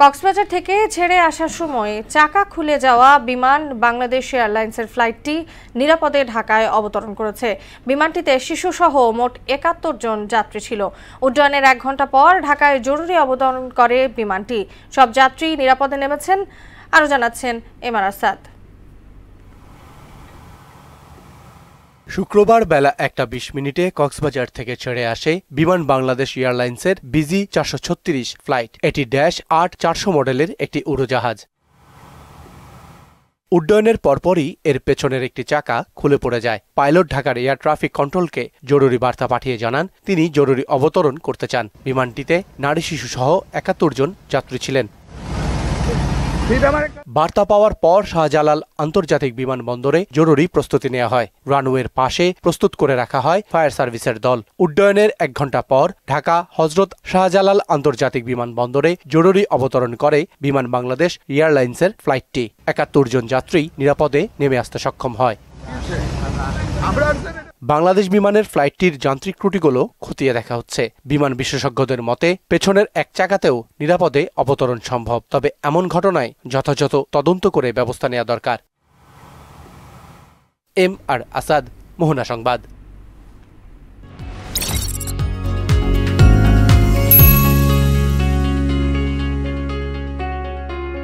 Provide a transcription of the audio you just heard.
কক্সবাজার থেকে ছেড়ে আসার সময় চাকা খুলে যাওয়া বিমান বাংলাদেশ এয়ারলাইন্সের ফ্লাইটটি নিরাপদে ঢাকায় অবতরণ করেছে। বিমানটিতে শিশুসহ মোট ৭১ জন যাত্রী ছিল। উড্ডয়নের ১ ঘন্টা পর ঢাকায় জরুরি অবতরণ করে বিমানটি। সব যাত্রী নিরাপদে নেমেছেন। আরও জানাচ্ছেন এমআর আসাদ। শুক্রবার বেলা ১টা ২০ কক্সবাজার থেকে ছেড়ে আসে বিমান বাংলাদেশ এয়ারলাইন্সের বিজি ৪৩৬ ফ্লাইট। এটি -৮-৪০০ মডেলের একটি উড়োজাহাজ। উড্ডয়নের পরপরই এর পেছনের একটি চাকা খুলে পড়ে যায়। পাইলট ঢাকার এয়ার ট্রাফিক কন্ট্রোলকে জরুরি বার্তা পাঠিয়ে জানান তিনি জরুরি অবতরণ করতে চান। বিমানটিতে নারী শিশু সহ ৭১ জন যাত্রী ছিলেন। বার্তা পাওয়ার পর শাহজালাল আন্তর্জাতিক বিমানবন্দরে জরুরি প্রস্তুতি নেওয়া হয়। রানওয়ের পাশে প্রস্তুত করে রাখা হয় ফায়ার সার্ভিসের দল। উড্ডয়নের ১ ঘন্টা পর ঢাকা হজরত শাহজালাল আন্তর্জাতিক বিমানবন্দরে জরুরি অবতরণ করে বিমান বাংলাদেশ এয়ারলাইন্সের ফ্লাইটটি। ৭১ জন যাত্রী নিরাপদে নেমে আসতে সক্ষম হয়। বাংলাদেশ বিমানের ফ্লাইটটির যান্ত্রিক ত্রুটিগুলো খতিয়ে দেখা হচ্ছে। বিমান বিশেষজ্ঞদের মতে পেছনের এক চাকাতেও নিরাপদে অবতরণ সম্ভব, তবে এমন ঘটনায় যথাযথ তদন্ত করে ব্যবস্থা নেওয়া দরকার। এমআর আসাদ, মোহনা সংবাদ।